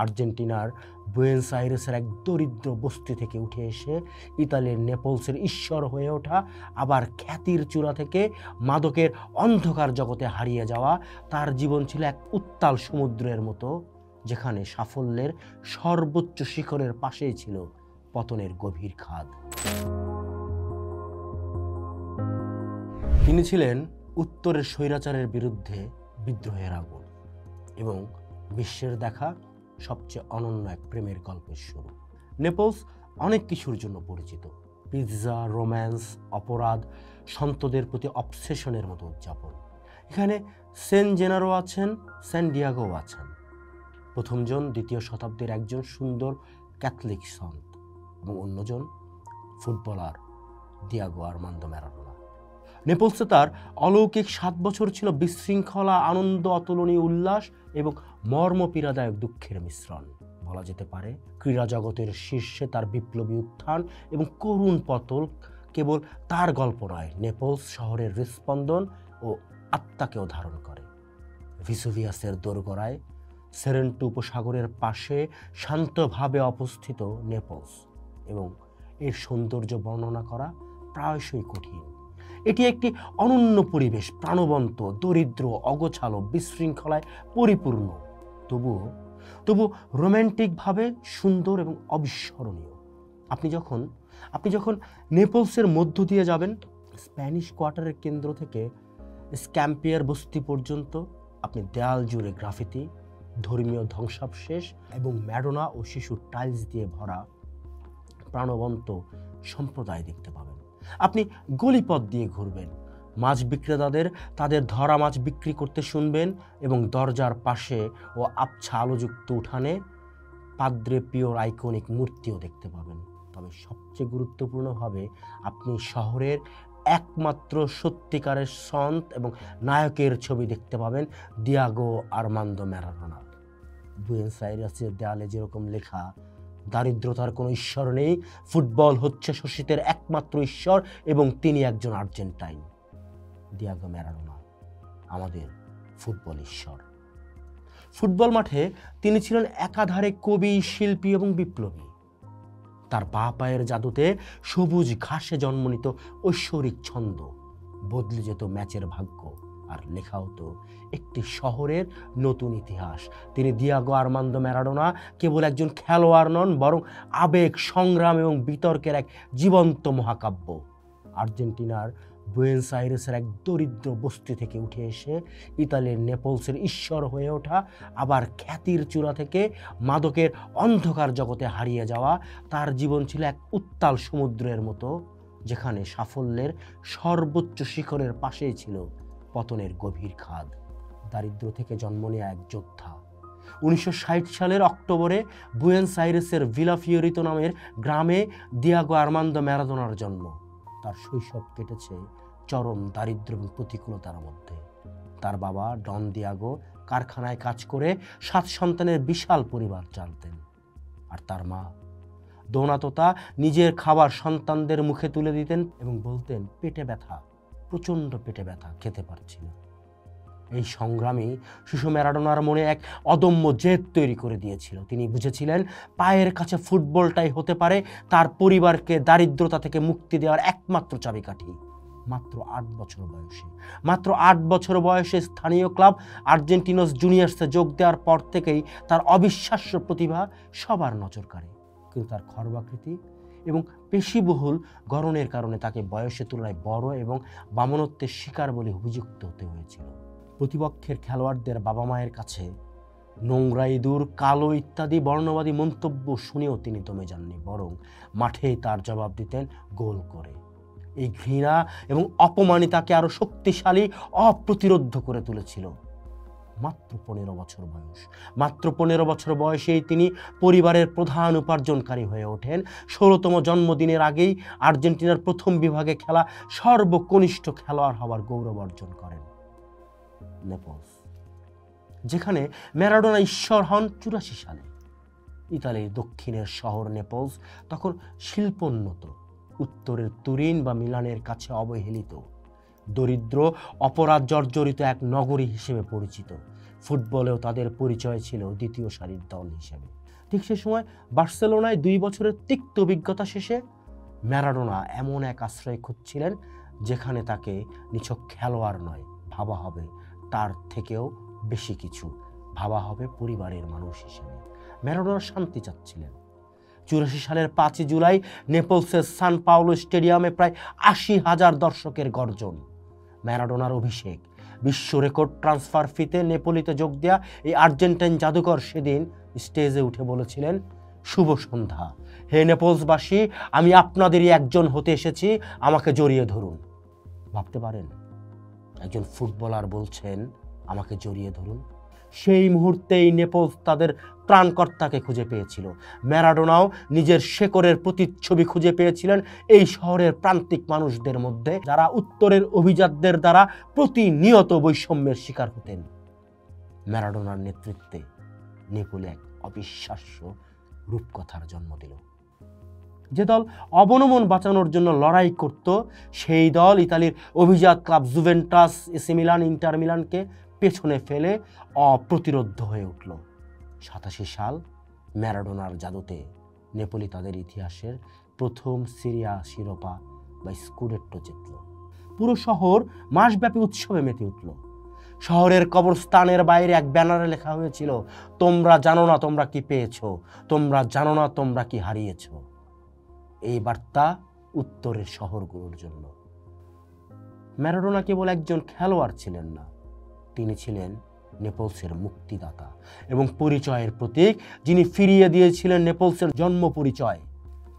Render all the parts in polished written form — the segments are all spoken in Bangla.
আর্জেন্টিনার বুয়েনোস আইরেসের এক দরিদ্র বস্তি থেকে উঠে এসে ইতালির নেপলসের ঈশ্বর হয়ে ওঠা, আবার খ্যাতির চূড়া থেকে মাদকের অন্ধকার জগতে হারিয়ে যাওয়া, তার জীবন ছিল এক উত্তাল সমুদ্রের মতো, যেখানে সাফল্যের সর্বোচ্চ শিখরের পাশেই ছিল পতনের গভীর খাদ। তিনি ছিলেন উত্তরের স্বৈরাচারের বিরুদ্ধে বিদ্রোহের আগুন এবং বিশ্বের দেখা সবচেয়ে অনন্য এক প্রেমের গল্পের শুরু। নেপলস অনেক কিছুর জন্য পরিচিত, পিৎজা, রোম্যান্স, অপরাধ, সন্তদের প্রতি অবসেশনের মতো উদযাপন। এখানে সেন্ট জেনারো আছেন, স্যান ডিয়েগো আছেন। প্রথমজন দ্বিতীয় শতাব্দীর একজন সুন্দর ক্যাথলিক সন্ত এবং অন্যজন ফুটবলার দিয়াগো আর্মান্দো ম্যারাডোনা। নেপলসে তার অলৌকিক 7 বছর ছিল বিশৃঙ্খলা, আনন্দ, অতুলনীয় উল্লাস এবং মর্মপীড়াদায়ক দুঃখের মিশ্রণ। বলা যেতে পারে ক্রীড়া জগতের শীর্ষে তার বিপ্লবী উত্থান এবং করুণ পতন কেবল তার গল্প নয়, নেপলস শহরের হৃৎস্পন্দন ও আত্মাকেও ধারণ করে। ভিসুভিয়াসের দোরগোড়ায় সেরেন্টো উপসাগরের পাশে শান্তভাবে অবস্থিত নেপলস, এবং এর সৌন্দর্য বর্ণনা করা প্রায়শই কঠিন। এটি একটি অনন্য পরিবেশ, প্রাণবন্ত, দরিদ্র, অগোছালো, বিশৃঙ্খলায় পরিপূর্ণ, তবু রোম্যান্টিকভাবে সুন্দর এবং অবিস্মরণীয়। আপনি যখন নেপলসের মধ্য দিয়ে যাবেন, স্প্যানিশ কোয়ার্টারের কেন্দ্র থেকে স্ক্যাম্পিয়ার বস্তি পর্যন্ত, আপনি দেয়াল জুড়ে গ্রাফিতি, ধর্মীয় ধ্বংসাবশেষ এবং ম্যাডোনা ও শিশুর টাইলস দিয়ে ভরা প্রাণবন্ত সম্প্রদায় দেখতে পাবেন। আপনি গলিপথ দিয়ে ঘুরবেন, মাছ বিক্রেতাদের তাদের ধরা মাছ বিক্রি করতে শুনবেন এবং দরজার পাশে ও আবছা আলোযুক্ত উঠানে পাদ্রে পিওর আইকনিক মূর্তিও দেখতে পাবেন। তবে সবচেয়ে গুরুত্বপূর্ণভাবে আপনি শহরের একমাত্র সত্যিকারের সন্ত এবং নায়কের ছবি দেখতে পাবেন, দিয়াগো আর্মান্দো ম্যারাডোনা। বুয়েনোস আইরেসের দেয়ালে যেরকম লেখা, দারিদ্রতার কোনো ঈশ্বর নেই, ফুটবল হচ্ছে শোষিতের একমাত্র ঈশ্বর এবং তিনি একজন আর্জেন্টাইন। দিয়াগো ম্যারাডোনা আমাদের ফুটবল ঈশ্বর। ফুটবল মাঠে তিনি ছিলেন একাধারে কবি, শিল্পী এবং বিপ্লবী। তার বাঁ পায়ের জাদুতে সবুজ ঘাসে জন্ম নিত ঐশ্বরিক ছন্দ, বদলে যেত ম্যাচের ভাগ্য, আর লেখা হতো একটি শহরের নতুন ইতিহাস। তিনি দিয়াগো আর্মান্দো ম্যারাডোনা কেবল একজন খেলোয়াড় নন, বরং আবেগ, সংগ্রাম এবং বিতর্কের এক জীবন্ত মহাকাব্য। আর্জেন্টিনার বুয়েনোস আইরেসের এক দরিদ্র বস্তি থেকে উঠে এসে ইতালির নেপলসের ঈশ্বর হয়ে ওঠা, আবার খ্যাতির চূড়া থেকে মাদকের অন্ধকার জগতে হারিয়ে যাওয়া, তার জীবন ছিল এক উত্তাল সমুদ্রের মতো, যেখানে সাফল্যের সর্বোচ্চ শিখরের পাশেই ছিল পতনের গভীর খাদ। দারিদ্র থেকে জন্ম নেয়া এক যোদ্ধা। 1960 সালের অক্টোবরে বুয়েনোস আইরেসের ভিলা ফিওরিতো নামের গ্রামে দিয়াগো আর্মান্দো ম্যারাডোনার জন্ম। তার শৈশব কেটেছে চরম দারিদ্র এবং প্রতিকূলতার মধ্যে। তার বাবা ডন দিয়াগো কারখানায় কাজ করে 7 সন্তানের বিশাল পরিবার চালাতেন, আর তার মা দোনাতোতা নিজের খাবার সন্তানদের মুখে তুলে দিতেন এবং বলতেন, পেটে ব্যথা, প্রচণ্ড পেটে ব্যথা, খেতে পারছি না। এই সংগ্রামী শিশু ম্যারাডোনার মনে এক অদম্য জেদ তৈরি করে দিয়েছিল। তিনি বুঝেছিলেন পায়ের কাছে ফুটবলটাই হতে পারে তার পরিবারকে দারিদ্রতা থেকে মুক্তি দেওয়ার একমাত্র চাবিকাঠি। মাত্র 8 বছর বয়সে স্থানীয় ক্লাব আর্জেন্টিনোস জুনিয়র্সে যোগ দেওয়ার পর থেকেই তার অবিশ্বাস্য প্রতিভা সবার নজর কাড়ে। কিন্তু তার খর্বাকৃতি এবং পেশিবহুল গড়নের কারণে তাকে বয়সের তুলনায় বড় এবং বামনত্বের শিকার বলে অভিযুক্ত হতে হয়েছিল। প্রতিপক্ষের খেলোয়াড়দের বাবা মায়ের কাছে নোংরা, ইঁদুর, কালো ইত্যাদি বর্ণবাদী মন্তব্য শুনেও তিনি দমে যাননি, বরং মাঠেই তার জবাব দিতেন গোল করে। এই ঘৃণা এবং অপমানই তাকে আরো শক্তিশালী, অপ্রতিরোধ্য করে তুলেছিল। মাত্র 15 বছর বয়সেই তিনি পরিবারের প্রধান উপার্জনকারী হয়ে ওঠেন। 16তম জন্মদিনের আগেই আর্জেন্টিনার প্রথম বিভাগে খেলা সর্বকনিষ্ঠ খেলোয়াড় হওয়ার গৌরব অর্জন করেন। নেপলস, যেখানে ম্যারাডোনা ঈশ্বর হন 84 সালে। ইতালির দক্ষিণের শহর নেপলস তখন শিল্পোন্নত, উত্তরের তুরিন বা মিলানের কাছে অবহেলিত, দরিদ্র, অপরাধ জর্জরিত এক নগরী হিসেবে পরিচিত। ফুটবলেও তাদের পরিচয় ছিল দ্বিতীয় সারির দল হিসেবে। ঠিক সে সময় বার্সেলোনায় 2 বছরের তিক্ত অভিজ্ঞতা শেষে ম্যারাডোনা এমন এক আশ্রয় খুঁজছিলেন যেখানে তাকে নিছক খেলোয়াড় নয় ভাবা হবে, তার থেকেও বেশি কিছু ভাবা হবে পরিবারের মানুষ হিসেবে। ম্যারাডোনা শান্তি চাচ্ছিলেন। 84 সালের 5 জুলাই নেপলসের সান পাওলো স্টেডিয়ামে প্রায় 80,000 দর্শকের গর্জন। ম্যারাডোনার অভিষেক, বিশ্ব রেকর্ড ট্রান্সফার ফিতে নেপোলিতে যোগ দেয়া এই আর্জেন্টাইন জাদুকর সেদিন স্টেজে উঠে বলেছিলেন, শুভ সন্ধ্যা হে নেপলসবাসী, আমি আপনাদেরই একজন হতে এসেছি, আমাকে জড়িয়ে ধরুন। ভাবতে পারেন একজন ফুটবলার বলছেন আমাকে জড়িয়ে ধরুন? সেই মুহূর্তেই নেপলস তাদের ত্রাণকর্তাকে খুঁজে পেয়েছিল। ম্যারাডোনাও নিজের শেকড়ের প্রতিচ্ছবি খুঁজে পেয়েছিলেন এই শহরের প্রান্তিক মানুষদের মধ্যে, যারা উত্তরের অভিজাতদের দ্বারা প্রতিনিয়ত বৈষম্যের শিকার হতেন। ম্যারাডোনার নেতৃত্বে নেপোলি এক অবিশ্বাস্য রূপকথার জন্ম দিল। যে দল অবনমন বাঁচানোর জন্য লড়াই করত, সেই দল ইতালির অভিজাত club Juventus, AC Milan, Inter মিলানকে পেছনে ফেলে অপ্রতিরোধ্য হয়ে উঠল। 87 সাল ম্যারাডোনার জাদুতে নেপোলি তাদের ইতিহাসের প্রথম সিরিয়া শিরোপা বা স্কুডেট্টো জিতল। পুরো শহর মাসব্যাপী উৎসবে মেতে উঠল। শহরের কবরস্থানের বাইরে এক ব্যানারে লেখা হয়েছিল, তোমরা জানো না তোমরা কি পেয়েছো, তোমরা জানো না তোমরা কি হারিয়েছো। এই বার্তা উত্তরের শহরগুলোর জন্য। ম্যারাডোনা কেবল একজন খেলোয়াড় ছিলেন না, তিনি ছিলেন নেপলসের মুক্তিদাতা এবং পরিচয়ের প্রতীক, যিনি ফিরিয়ে দিয়েছিলেন নেপলসের জন্ম পরিচয়।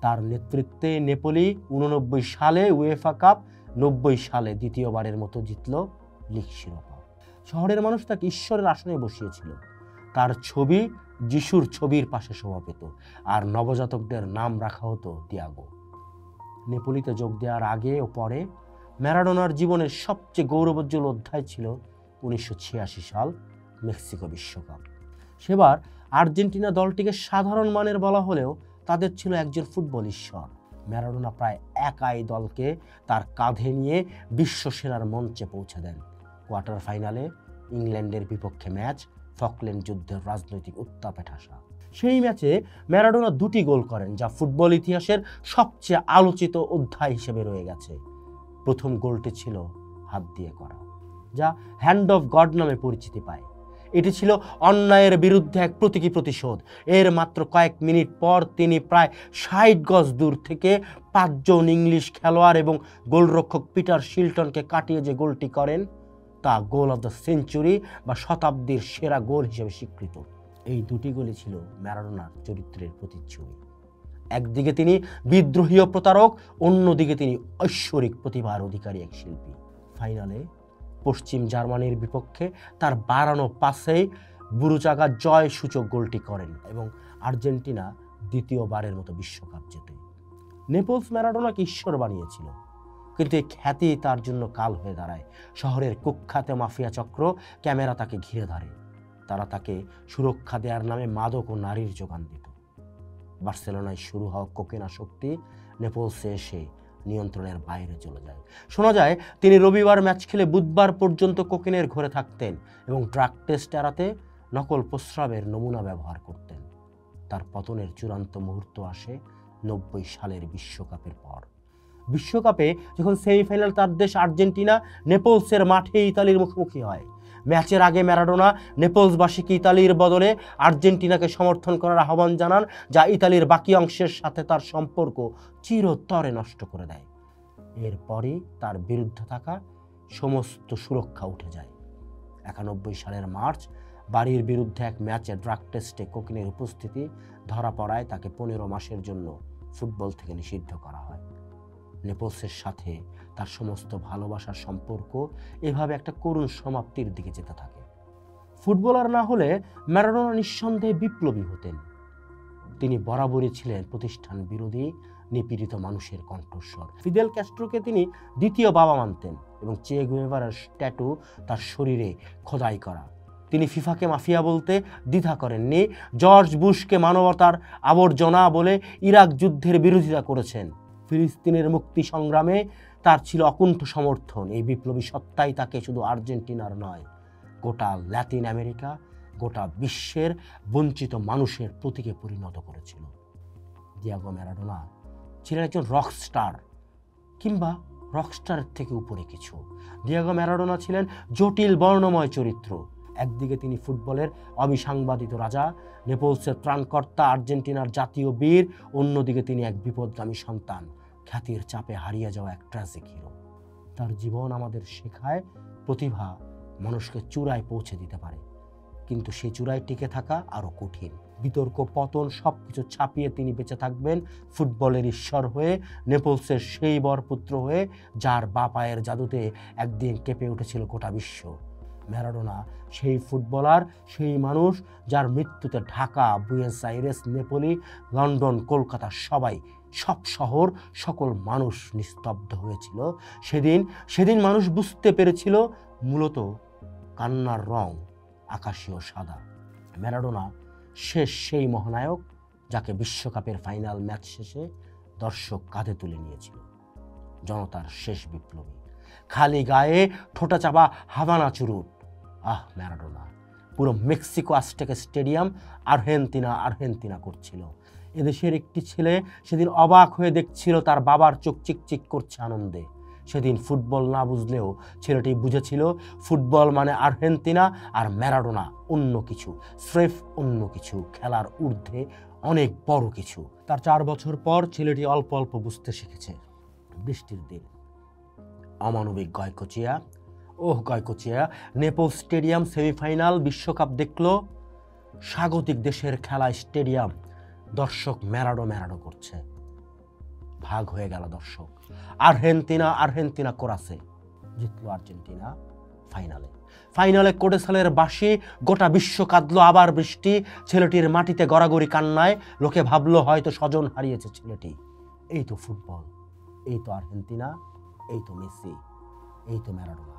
তার নেতৃত্বে নেপোলি 89 সালে উয়েফা কাপ, 90 সালে দ্বিতীয়বারের মতো জিতল লীগ শিরোপা। শহরের মানুষ তাকে ঈশ্বরের আসনে বসিয়েছিল। তার ছবি যিশুর ছবির পাশে শোভা পেত, আর নবজাতকদের নাম রাখা হতো তিয়াগো। নেপোলিতে যোগ দেওয়ার আগে ও পরে ম্যারাডোনার জীবনের সবচেয়ে গৌরবোজ্জ্বল অধ্যায় ছিল 1986 সাল মেক্সিকো বিশ্বকাপ। সেবার আর্জেন্টিনা দলটিকে সাধারণ মানের বলা হলেও তাদের ছিল একজন ফুটবল ঈশ্বর। ম্যারাডোনা প্রায় একাই দলকে তার কাঁধে নিয়ে বিশ্বসেরার মঞ্চে পৌঁছে দেন। কোয়ার্টার ফাইনালে ইংল্যান্ডের বিপক্ষে ম্যাচ ফকল্যান্ড যুদ্ধের রাজনৈতিক উত্তাপে ঠাসা। সেই ম্যাচে ম্যারাডোনা 2টি গোল করেন, যা ফুটবল ইতিহাসের সবচেয়ে আলোচিত অধ্যায় হিসেবে রয়ে গেছে। প্রথম গোলটি ছিল হাত দিয়ে করা, যা হ্যান্ড অফ গড নামে পরিচিতি পায়। এটি ছিল অন্যায়ের বিরুদ্ধে এক প্রতীকী প্রতিশোধ। এর মাত্র কয়েক মিনিট পর তিনি প্রায় 60 গজ দূর থেকে 5 জন ইংলিশ খেলোয়াড় এবং গোলরক্ষক পিটার শিলটনকে কাটিয়ে যে গোলটি করেন, তা গোল অফ দ্য সেঞ্চুরি বা শতাব্দীর সেরা গোল হিসেবে স্বীকৃত। এই 2টি গোলই ছিল ম্যারাডোনার চরিত্রের প্রতিচ্ছবি। একদিকে তিনি বিদ্রোহী ও প্রতারক, অন্যদিকে তিনি ঐশ্বরিক প্রতিভার অধিকারী এক শিল্পী। ফাইনালে পশ্চিম জার্মানির বিপক্ষে তার বাড়ানো পাসেই বুরুচাগা জয় সূচক গোলটি করেন এবং আর্জেন্টিনা দ্বিতীয়বারের মতো বিশ্বকাপ জেতে। নেপলস ম্যারাডোনাকে ঈশ্বর বানিয়েছিল, কিন্তু এই খ্যাতি তার জন্য কাল হয়ে দাঁড়ায়। শহরের কুখ্যাত মাফিয়া চক্র ক্যামেরা তাকে ঘিরে ধরে। তারা তাকে সুরক্ষা দেওয়ার নামে মাদক ও নারীর যোগান দিত। বার্সেলোনায় শুরু হওয়া কোকেনা শক্তি নেপলসে এসে নিয়ন্ত্রণের বাইরে চলে যায়। শোনা যায় তিনি রবিবার ম্যাচ খেলে বুধবার পর্যন্ত কোকেনের ঘরে থাকতেন এবং ড্রাগ টেস্ট এড়াতে নকল প্রস্রাবের নমুনা ব্যবহার করতেন। তার পতনের চূড়ান্ত মুহূর্ত আসে 90 সালের বিশ্বকাপের পর। বিশ্বকাপে যখন সেমিফাইনাল তার দেশ আর্জেন্টিনা নেপলসের মাঠে ইতালির মুখোমুখি হয়, ম্যাচের আগে ম্যারাডোনা নেপলসবাসীকে ইতালির বদলে আর্জেন্টিনাকে সমর্থন করার আহ্বান জানান, যা ইতালির বাকি অংশের সাথে তার সম্পর্ক চিরতরে নষ্ট করে দেয়। এরপরই তার বিরুদ্ধে থাকা সমস্ত সুরক্ষা উঠে যায়। 91 সালের মার্চ বাড়ির বিরুদ্ধে এক ম্যাচে ড্রাগ টেস্টে কোকেনের উপস্থিতি ধরা পড়ায় তাকে 15 মাসের জন্য ফুটবল থেকে নিষিদ্ধ করা হয়। নেপলসের সাথে তার সমস্ত ভালোবাসার সম্পর্ক এভাবে একটা করুণ সমাপ্তির দিকে যেতে থাকে। ফুটবলার না হলে ম্যারাডোনা নিঃসন্দেহে বিপ্লবী হতেন। তিনি বরাবরই ছিলেন প্রতিষ্ঠান বিরোধী, নিপীড়িত মানুষের কণ্ঠস্বর। ফিদেল ক্যাস্ট্রোকে তিনি দ্বিতীয় বাবা মানতেন এবং চে গুয়েভারার ট্যাটু তার শরীরে খোদাই করা। তিনি ফিফাকে মাফিয়া বলতে দ্বিধা করেননি। জর্জ বুশকে মানবতার আবর্জনা বলে ইরাক যুদ্ধের বিরোধিতা করেছেন। ফিলিস্তিনের মুক্তি সংগ্রামে তার ছিল অকুণ্ঠ সমর্থন। এই বিপ্লবী সত্তাই তাকে শুধু আর্জেন্টিনার নয়, গোটা ল্যাতিন আমেরিকা, গোটা বিশ্বের বঞ্চিত মানুষের প্রতীকে পরিণত করেছিল। দিয়েগো ম্যারাডোনা ছিলেন একজন রকস্টার, কিংবা রকস্টারের থেকে উপরে কিছু। দিয়েগো ম্যারাডোনা ছিলেন জটিল বর্ণময় চরিত্র। একদিকে তিনি ফুটবলের অবিসাংবাদিত রাজা, নেপলসের ত্রাণকর্তা, আর্জেন্টিনার জাতীয় বীর, অন্যদিকে তিনি এক বিপদগামী সন্তান, খ্যাতির চাপে হারিয়ে যাওয়া এক ট্র্যাজিক হিরো। তার জীবন আমাদের শেখায় প্রতিভা মানুষকে চূড়ায় পৌঁছে দিতে পারে, কিন্তু সেই চূড়ায় টিকে থাকা আরও কঠিন। বিতর্ক, পতন সবকিছু ছাপিয়ে তিনি বেঁচে থাকবেন ফুটবলের ঈশ্বর হয়ে, নেপলসের সেই বরপুত্র হয়ে, যার বাপায়ের জাদুতে একদিন কেঁপে উঠেছিল গোটা বিশ্ব। ম্যারাডোনা সেই ফুটবলার, সেই মানুষ যার মৃত্যুতে Dhaka, Buenos Aires, Napoli, London, Kolkata সব শহর, সকল মানুষ নিস্তব্ধ হয়েছিল। সেদিন মানুষ বুঝতে পেরেছিল মূলত কান্নার রং আকাশীয় সাদা। ম্যারাডোনা শেষ সেই মহানায়ক যাকে বিশ্বকাপের ফাইনাল ম্যাচ শেষে দর্শক কাঁধে তুলে নিয়েছিল। জনতার শেষ বিপ্লবী, খালি গায়ে ঠোঁটা চাপা হাভানা চুরুট। ম্যারাডোনা! পুরো মেক্সিকো আজটেক স্টেডিয়াম আর্জেন্টিনা করছিল। এদেশের একটি ছেলে সেদিন অবাক হয়ে দেখছিল তার বাবার চোখ চিকচিক করছে আনন্দে। সেদিন ফুটবল না বুঝলেও ছেলেটি বুঝেছিল ফুটবল মানে আর্জেন্টিনা, আর ম্যারাডোনা অন্য কিছু, স্রেফ অন্য কিছু, খেলার ঊর্ধ্বে অনেক বড় কিছু। তার 4 বছর পর ছেলেটি অল্প অল্প বুঝতে শিখেছে। বৃষ্টির দিন, অমানবিক গয়কোচিয়া নেপলস স্টেডিয়াম সেমিফাইনাল বিশ্বকাপ দেখল। স্বাগতিক দেশের খেলা স্টেডিয়াম, দর্শক ম্যারাডো করছে। ভাগ হয়ে গেল দর্শক। আর্জেন্টিনা কোরাসে জিতলো আর্জেন্টিনা। ফাইনালে কোডেসালের বাঁশি, গোটা বিশ্ব কাঁদলো। আবার বৃষ্টি, ছেলেটির মাটিতে গড়াগড়ি কান্নায়। লোকে ভাবলো হয়তো স্বজন হারিয়েছে ছেলেটি। এই তো ফুটবল, এই তো আর্জেন্টিনা, এই তো মেসি, এই তো ম্যারাডোনা।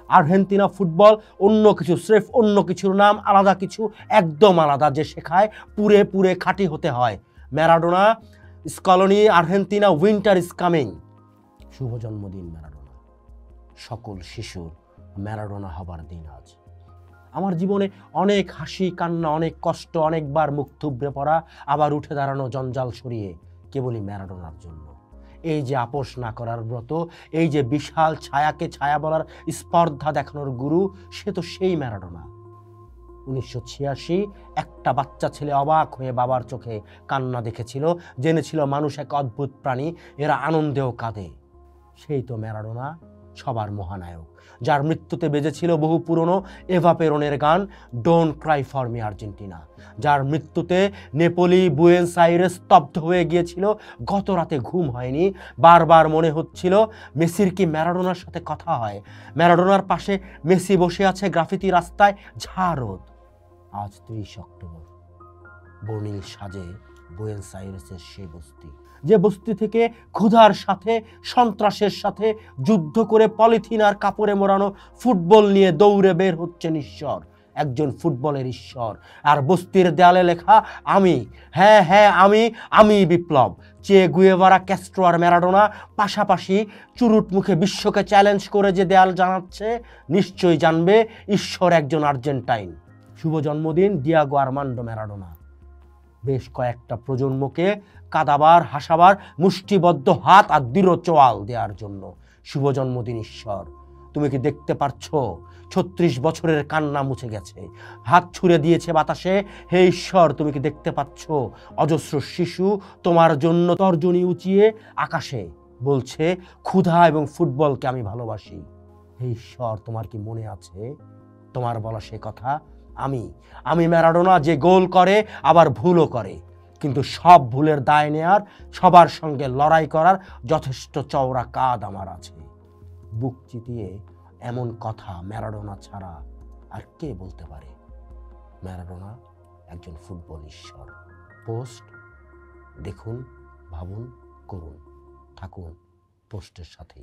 আর্জেন্টিনা ফুটবল অন্য কিছু, স্রেফ অন্য কিছুর নাম, আলাদা কিছু, একদম আলাদা, যে শেখায় পুরে খাঁটি হতে হয়। Maradona Scaloni, Argentina, winter is coming. শুভ জন্মদিন ম্যারাডোনা। সকল শিশুর ম্যারাডোনা হবার দিন আজ। আমার জীবনে অনেক হাসি, কান্না, অনেক কষ্ট, অনেকবার মুখ থুবড়ে পড়া, আবার উঠে দাঁড়ানো জঞ্জাল সরিয়ে কেবলই ম্যারাডোনার জন্য। এই যে আপোষ না করার ব্রত, এই যে বিশাল ছায়াকে ছায়া বলার স্পর্ধা দেখানোর গুরু, সে তো সেই ম্যারাডোনা। 1986 একটা বাচ্চা ছেলে অবাক হয়ে বাবার চোখে কান্না দেখেছিল, জেনেছিল মানুষ এক অদ্ভুত প্রাণী, এরা আনন্দেও কাঁদে। সেই তো ম্যারাডোনা, সবার মহানায়ক, যার মৃত্যুতে বেজেছিল বহু পুরনো এভা পেরনের গান don't Cry for me Argentina, যার মৃত্যুতে নেপোলি, বুয়েনোস আইরেস স্তব্ধ হয়ে গিয়েছিল। গত রাতে ঘুম হয়নি, বারবার মনে হচ্ছিল মেসির কি ম্যারাডোনার সাথে কথা হয়। ম্যারাডোনার পাশে মেসি বসে আছে গ্রাফিতি রাস্তায়, ঝাড়। আজ 30 অক্টোবর, বর্ণিল সাজে বুয়েনোস আইরেসের সেই বস্তি, যে বস্তি থেকে ক্ষুধার সাথে, সন্ত্রাসের সাথে যুদ্ধ করে পলিথিন আর কাপড়ে মোড়ানো ফুটবল নিয়ে দৌড়ে বের হচ্ছেন ঈশ্বর, একজন ফুটবলের ঈশ্বর। আর বস্তির দেয়ালে লেখা আমি, হ্যাঁ আমি বিপ্লব। চে গুয়েভারা, ক্যাস্ট্রো আর ম্যারাডোনা পাশাপাশি চুরুট মুখে বিশ্বকে চ্যালেঞ্জ করে যে দেয়াল জানাচ্ছে, নিশ্চয়ই জানবে ঈশ্বর একজন আর্জেন্টাইন। শুভ জন্মদিন দিয়েগো আর্মান্ডো ম্যারাডোনা। বেশ কয়েকটা প্রজন্মকে কাঁদাবার, হাসাবার, মুষ্টিবদ্ধ হাত আর দৃঢ় চোয়াল দেওয়ার জন্য শুভ জন্মদিন ঈশ্বর। তুমি কি দেখতে পারছো 36 বছরের কান্না মুছে গেছে, হাত ছুঁড়ে দিয়েছে বাতাসে। হে ঈশ্বর, তুমি কি দেখতে পাচ্ছ অজস্র শিশু তোমার জন্য তর্জনী উঁচিয়ে আকাশে বলছে ক্ষুধা এবং ফুটবলকে আমি ভালোবাসি। হে ঈশ্বর, তোমার কি মনে আছে তোমার বলা সে কথা, আমি ম্যারাডোনা, যে গোল করে আবার ভুলও করে, কিন্তু সব ভুলের দায় নেয়ার, সবার সঙ্গে লড়াই করার যথেষ্ট চওড়া কাঁধ আমার আছে। বুক চিতিয়ে এমন কথা ম্যারাডোনা ছাড়া আর কে বলতে পারে? ম্যারাডোনা একজন ফুটবল ঈশ্বর। পোস্ট দেখুন, ভাবুন, করুন, থাকুন পোস্টের সাথেই।